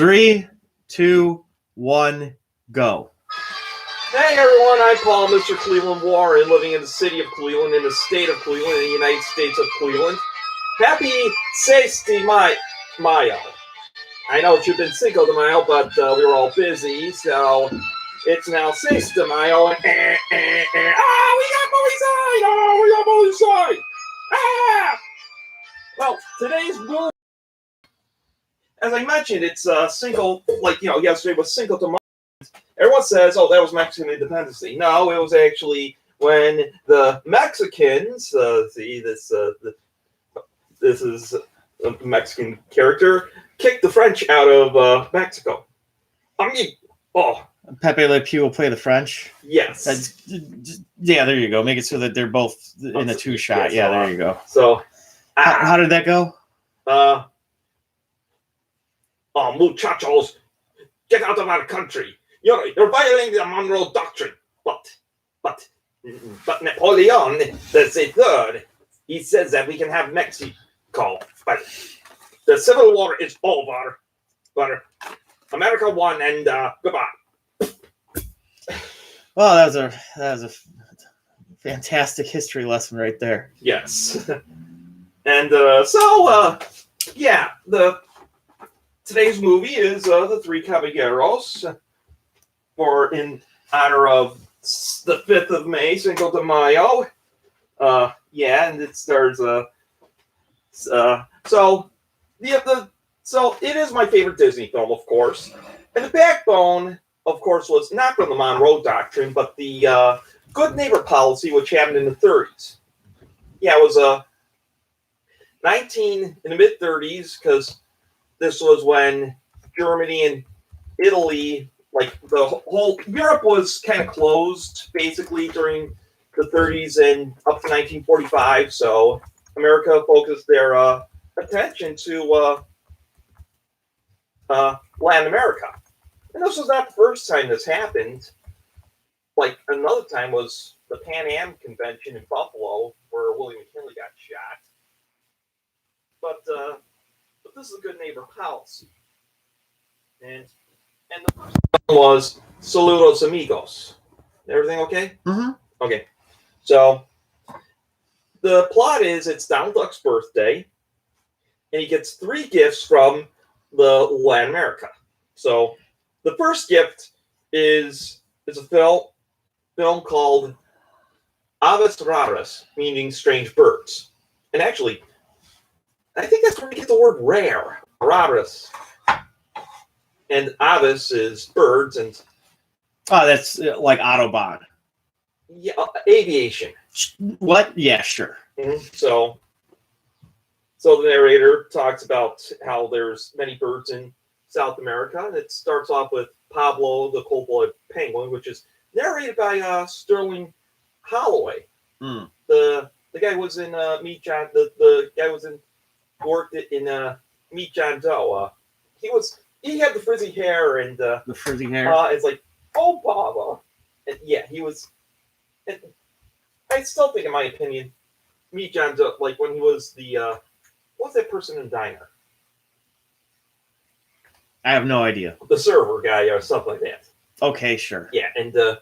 3, 2, 1, go. Hey everyone, I'm Paul, Mr. Cleveland Warren, living in the city of Cleveland, in the state of Cleveland, in the United States of Cleveland. Happy 6 de Mayo. I know you've been Cinco de Mayo, but we were all busy, so it's now 6 de Mayo, and we got Moiside! Ah! Well, today's movie, as I mentioned, it's Cinco, yesterday was Cinco de Mayo. Everyone says, oh, that was Mexican Independence Day. No, it was actually when the Mexicans, this is a Mexican character, kicked the French out of Mexico. I mean, Pepe Le Pew will play the French. Yes. Yeah, there you go. Make it so that they're both in a two-shot. Yeah, there you go. So, how did that go? Muchachos, get out of our country. You're violating the Monroe Doctrine. But Napoleon, the third, he says that we can have Mexico. But the Civil War is over. But America won, and goodbye. Well, that was a fantastic history lesson right there. Yes. And today's movie is The Three Caballeros, in honor of the 5th of May, Cinco de Mayo. And it stars so it is my favorite Disney film, of course. And the backbone, of course, was not from the Monroe Doctrine, but the good neighbor policy, which happened in the 30s. Yeah, it was in the mid-30s, because this was when Germany and Italy, like the whole Europe, was kind of closed basically during the 30s and up to 1945. So America focused their attention to Latin America. And this was not the first time this happened. Like, another time was the Pan Am Convention in Buffalo, where William McKinley got shot. But this is a good neighbor policy. And the first one was Saludos Amigos. Everything okay? Mm-hmm. Okay. So the plot is, it's Donald Duck's birthday, and he gets 3 gifts from the Latin America. So the first gift is a film called Aves Raras, meaning strange birds. And actually, I think that's where we get the word rare. Raras. And aves is birds, and that's like Autobahn. Yeah, aviation. What? Yeah, sure. Mm-hmm. So the narrator talks about how there's many birds in South America, and it starts off with Pablo, the cold-blooded penguin, which is narrated by Sterling Holloway. Mm. The guy was in Meet John. The guy worked in Meet John Doe. He had the frizzy hair and the frizzy hair. It's like, oh, Baba. And yeah, he was. And I still think, in my opinion, Meet John Doe, like when he was what's that person in Diner? I have no idea. The server guy or something like that. Okay, sure. Yeah, and the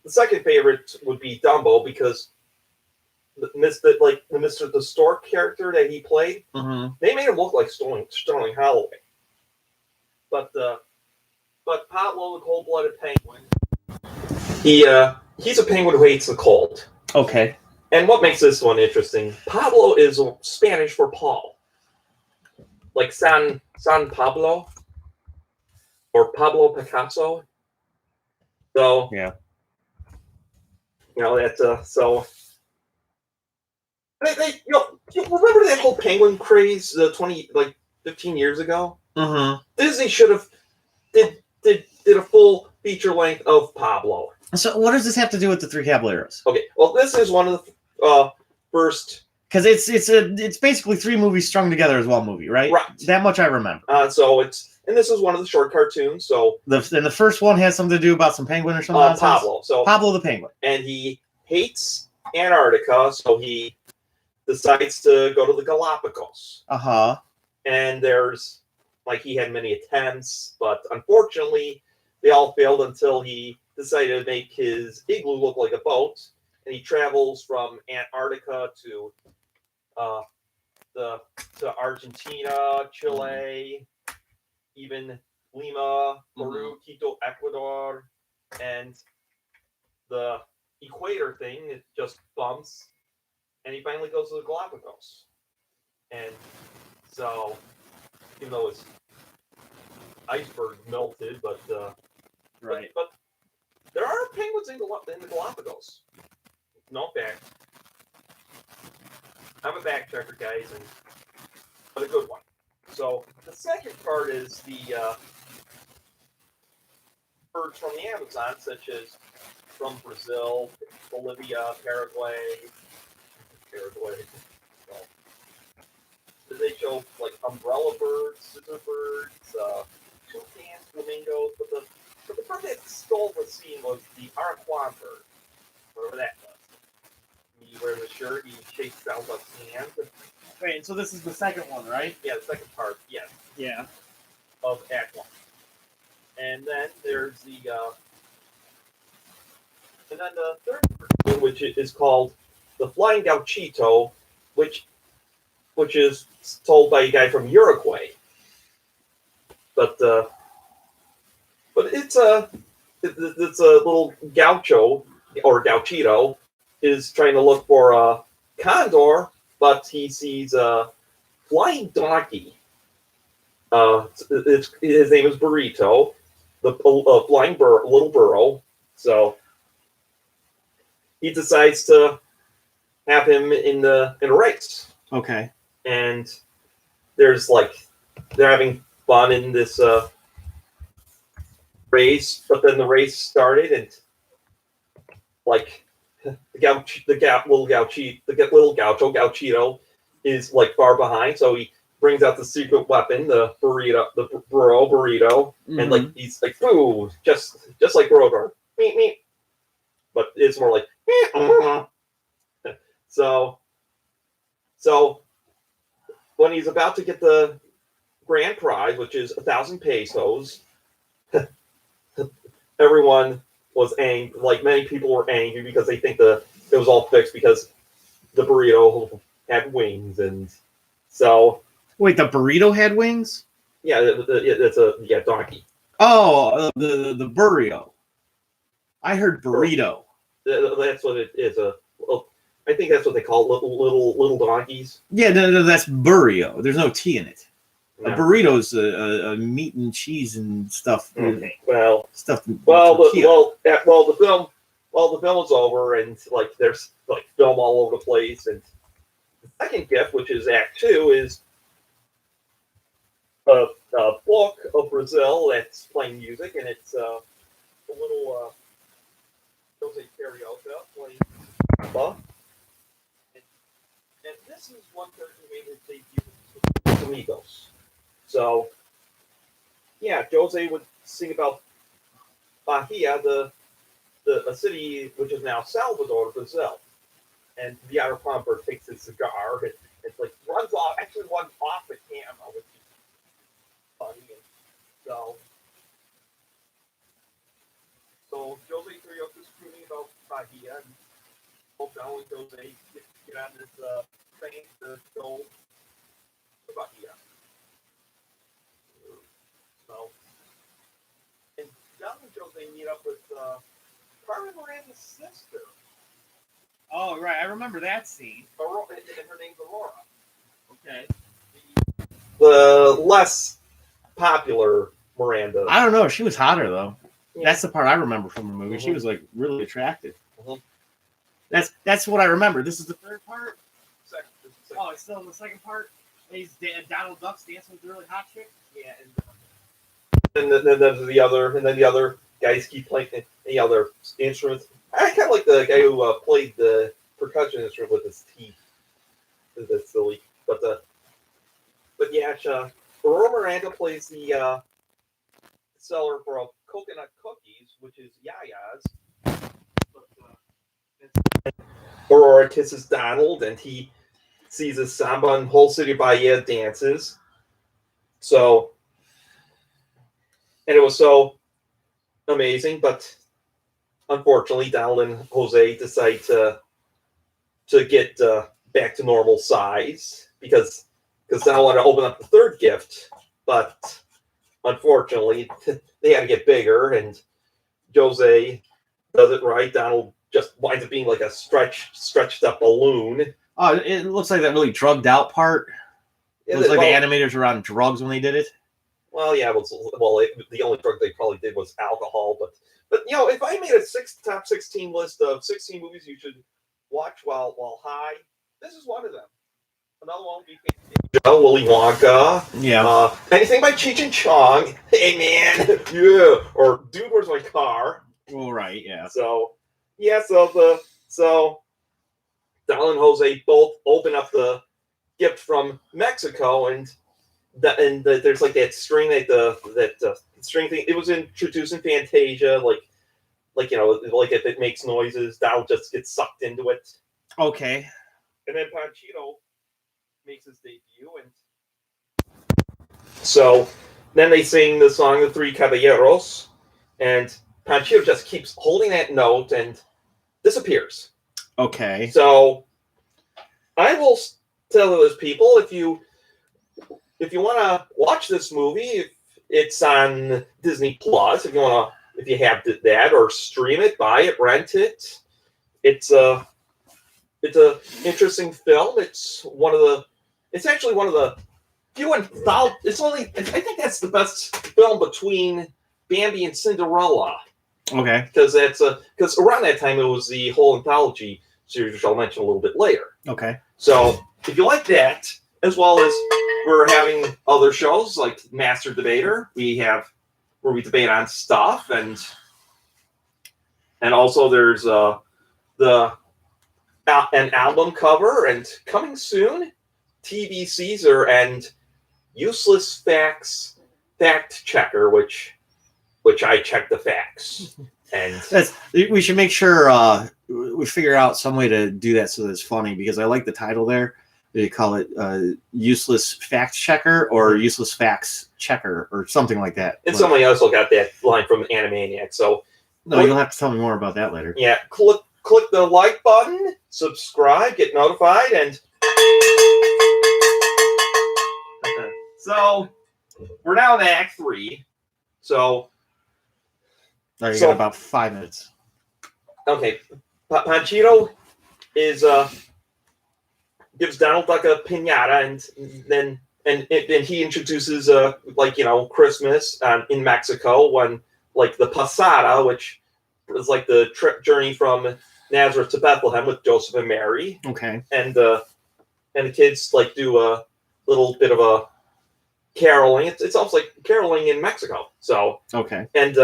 second favorite would be Dumbo, because the Stork character that he played, mm-hmm. They made him look like Sterling Holloway. But Pablo, the cold-blooded penguin, he's a penguin who hates the cold. Okay. And what makes this one interesting? Pablo is Spanish for Paul, like San Pablo or Pablo Picasso. So yeah, that's so. You remember that whole penguin craze 15 years ago? Mm-hmm. Disney should have did a full feature length of Pablo. So what does this have to do with the Three Caballeros? Okay, well, this is one of the first, because it's basically 3 movies strung together as one movie, right? Right. That much I remember. And this is one of the short cartoons. So the first one has something to do about some penguin or something. Pablo. So Pablo the penguin, and he hates Antarctica, so he decides to go to the Galapagos. Uh-huh. And there's like he had many attempts, but unfortunately, they all failed until he decided to make his igloo look like a boat, and he travels from Antarctica to uh, the to Argentina, Chile, even Lima, Peru, Quito, Ecuador, and the equator thing. It just bumps, and he finally goes to the Galapagos. And so, even though his iceberg melted, but Right. but there are penguins in the Galapagos. No fact. I'm a back checker, guys, but a good one. So the second part is the birds from the Amazon, such as from Brazil, Bolivia, Paraguay. So they show like umbrella birds, scissor birds, toucans, flamingos, but the bird that stole the scene was the Araquan bird, whatever that was. He wears a shirt, he shakes down the hand. Wait, and so this is the second one, right? Yeah, the second part, yes, Yeah. of Act 1. And then there's the third cartoon, which is called The Flying Gauchito, which is told by a guy from Uruguay. But it's a little gaucho or gauchito is trying to look for a condor, but he sees a flying donkey. His name is Burrito, the flying little burro. So he decides to have him in a race. Okay. And there's they're having fun in this race, but then the race started, and little gaucho gauchito is far behind, so he brings out the secret weapon, the burrito, and he's like, "Ooh," just like Roadrunner, meep meep, but it's more like so when he's about to get the grand prize, which is 1,000 pesos, everyone was angry. Like, many people were angry because they think it was all fixed because the burrito had wings, and so. Wait, the burrito had wings? Yeah, it's a donkey. Oh, the burrito. I heard burrito. That's what it is. I think that's what they call little donkeys. Yeah, no, that's burrito. There's no T in it. No. A burrito's a meat and cheese and stuff. Okay. Well, stuff. The film is over, and there's film all over the place. And the second gift, which is Act 2, is a book of Brazil that's playing music, and it's a little Jose Carioca playing samba. And this is one person who made his debut with Amigos. So, yeah, Jose would sing about Bahia, a city which is now Salvador, Brazil. And the outer Pomper takes his cigar and runs off the camera, which is funny. And so Jose Carioca's crooning about Bahia, and Hotel and Jose get on this train to go to Bahia. So, and John and Jose meet up with Carmen Miranda's sister. Oh, right. I remember that scene. And her name's Aurora. Okay. The less popular Miranda. I don't know. She was hotter, though. Yeah. That's the part I remember from the movie. Mm-hmm. She was really attractive. Mm-hmm. That's what I remember. This is the third part. Second. Oh, it's still in the second part. He's Donald Duck's dancing with the really hot chick. Yeah, and then the other guys keep playing the other instruments. I kind of like the guy who played the percussion instrument with his teeth. That's silly, but yeah, Aurora Miranda plays the seller for coconut cookies, which is Yaya's. Aurora kisses Donald, and he sees a samba and whole city Bahia dances. So and it was so amazing. But unfortunately, Donald and Jose decide to get back to normal size because Donald wanted to open up the third gift, but unfortunately, they had to get bigger, and Jose does it right. Donald just winds up being like a stretched up balloon. Oh, it looks like that really drugged out part. It looks like the animators were on drugs when they did it. Well, yeah, the only drug they probably did was alcohol. But you know, if I made a top 16 list of 16 movies you should watch while high, this is one of them. Another one would be Willy Wonka. Yeah. Anything by Cheech and Chong. Hey man, yeah. Or Dude, Where's My Car? All right. Yeah. So Donald and Jose both open up the gift from Mexico, and there's like that string that string thing. It was introduced in Fantasia, like you know, like if it makes noises, Donald just gets sucked into it. Okay. And then Panchito makes his debut, and so then they sing the song "The Three Caballeros," and Panchito just keeps holding that note and disappears. Okay. So I will tell those people, if you want to watch this movie, it's on Disney Plus. If you have that, or stream it, buy it, rent it. It's a interesting film. It's actually one of the few anthology. I think that's the best film between Bambi and Cinderella. Okay. Because around that time it was the whole anthology series, which I'll mention a little bit later. Okay. So if you like that, as well as we're having other shows like Master Debater, where we debate on stuff, and also there's an album cover, and coming soon, TV Caesar and Useless Facts Fact Checker, which I check the facts. And we should make sure we figure out some way to do that so that it's funny, because I like the title there. They call it Useless Fact Checker or Useless Facts Checker or something like that. And somebody else got that line from Animaniac. So you'll have to tell me more about that later. Yeah, click the like button, subscribe, get notified, and so we're now in Act 3. So you got about 5 minutes. Okay, Panchito gives Donald like a piñata, and he introduces Christmas in Mexico, when like the Posada, which is like the journey from Nazareth to Bethlehem with Joseph and Mary. Okay. And the kids like do a little bit of a caroling. It's almost like caroling in Mexico. So okay. And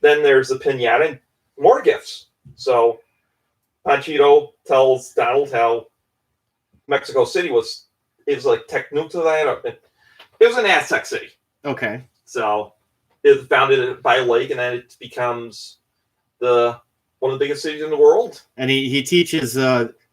then there's the piñata and more gifts. So Panchito tells Donald how Mexico City was like Tecnutlan. It was an Aztec city. Okay. So it was founded by a lake, and then it becomes one of the biggest cities in the world. And he teaches.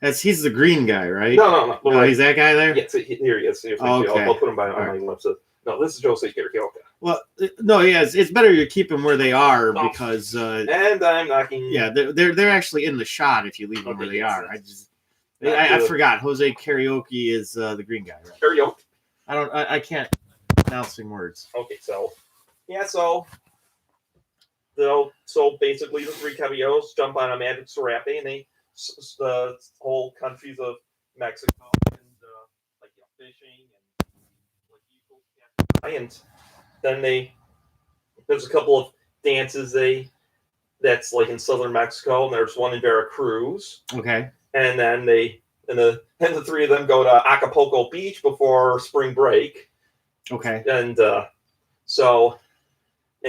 He's the green guy, right? No. No, he's that guy there. Yes, here he is. Okay. I'll put him on my lips. No, this is Jose Kirioka. Well, no, yeah, it's better you keep them where they are because. And I'm knocking. Yeah, they're actually in the shot if you leave them where they are. I forgot. Jose Karaoke is the green guy, right? Karaoke. I can't pronouncing words. Okay, so basically the three caballeros jump on a magic serape, and they the whole countries of Mexico and fishing and then there's a couple of dances that's like in southern Mexico, and there's one in Veracruz. Okay. And then the three of them go to Acapulco Beach before spring break. Okay. And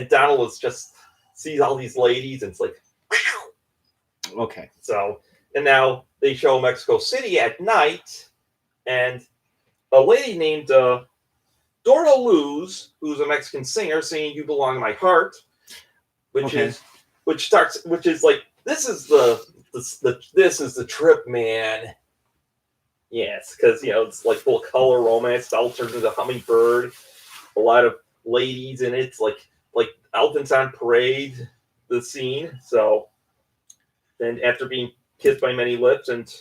Donald was just sees all these ladies, and it's like, wow. Okay. So, and now they show Mexico City at night, and a lady named Dora Luz, who's a Mexican singer, singing "You Belong in My Heart," which is like, this is the trip, man. Yes, because it's like full color romance. Donald turns into a hummingbird. A lot of ladies in it, like Elton's on Parade, the scene. So, and after being kissed by many lips and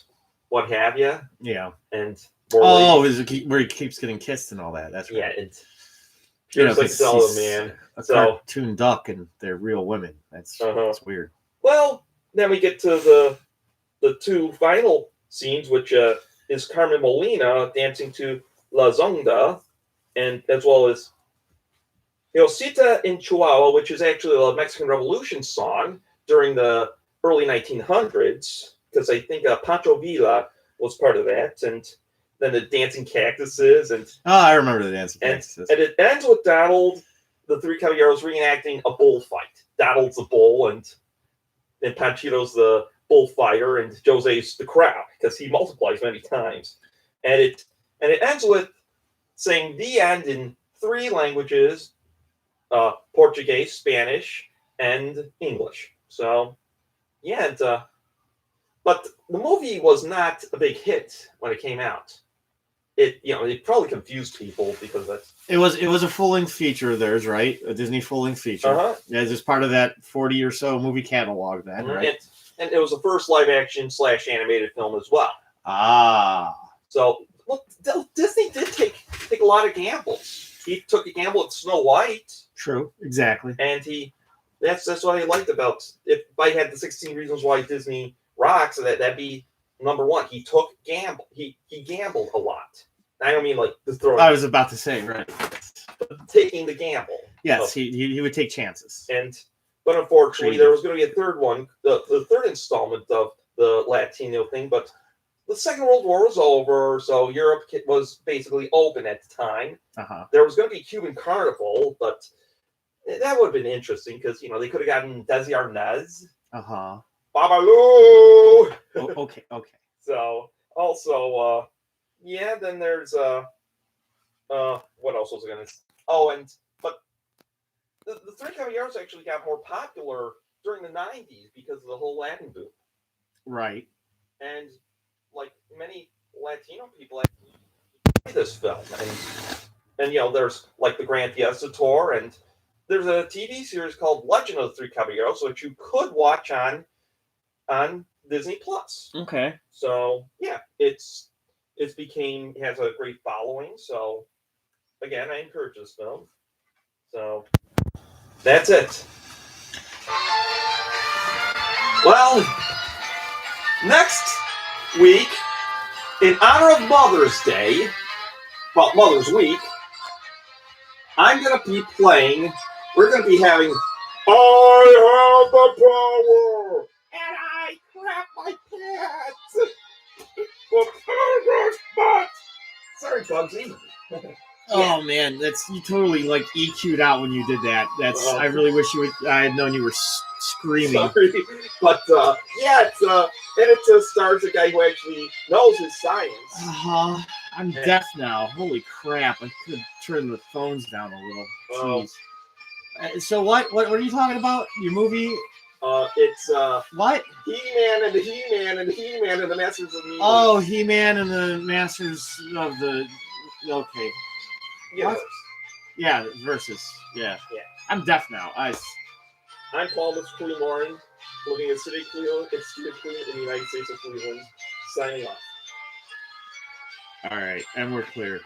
what have you, Yeah. and where he keeps getting kissed and all that. That's right. yeah, it's just like Zelda, man. A cartoon duck and they're real women. That's weird. Well, then we get to the two final scenes, which is Carmen Molina dancing to La Zonda, and as well as Cita in Chihuahua, which is actually a Mexican Revolution song during the early 1900s, because I think Pancho Villa was part of that, and then the dancing cactuses, and I remember the dancing cactuses. And it ends with Donald, the three caballeros, reenacting a bullfight. Donald's the bull, and Panchito's the bullfighter, and Jose's the crowd because he multiplies many times, and it ends with saying the end in three languages: Portuguese, Spanish, and English. So, yeah, but the movie was not a big hit when it came out. It probably confused people because that's it was a full-length feature of theirs, right? A Disney full-length feature. Yeah, it's just part of that 40 or so movie catalog then, right? And it was the first live-action / animated film as well. So look, Disney did take a lot of gambles. He took a gamble at Snow White. True, exactly. And that's what I liked about, if I had the 16 reasons why Disney rocks, that'd be number one. He took gamble. He gambled a lot. I don't mean like just throwing. I was about to say, right. Taking the gamble. Yes, he would take chances. But unfortunately, there was going to be a third one, the third installment of the Latino thing. But the Second World War was over, so Europe was basically open at the time. There was going to be Cuban Carnival, but that would have been interesting because they could have gotten Desi Arnaz. Babalu. Okay. So also, then there's what else was I going to? But the Three Caballeros actually got more popular during the 90s because of the whole Latin boom. Right. And like many Latino people like this film, and there's like the Grand Fiesta Tour, and there's a TV series called Legend of the Three Caballeros, which you could watch on Disney Plus. Okay. So yeah, it has a great following. So again, I encourage this film. So that's it. Well, next week, in honor of Mother's Day, well, Mother's Week, we're going to be having I Have the Power, and I crap my pants. Sorry, Bugsy. Oh man, you totally like EQ'd out when you did that. I really wish I had known you were screaming. Sorry, but it stars a guy who actually knows his science. I'm deaf now. Holy crap! I could turn the phones down a little. Jeez. So what are you talking about? Your movie? It's what? He-Man and the He-Man and the He-Man and the Masters of the Universe. Oh, He-Man and the Masters of the. Okay. Universe. Yeah, versus. Yeah. I'm deaf now. I'm Paul, Mr. Cleveland Warren, living in the city of Cleveland, in the United States of Cleveland, signing off. All right, and we're clear.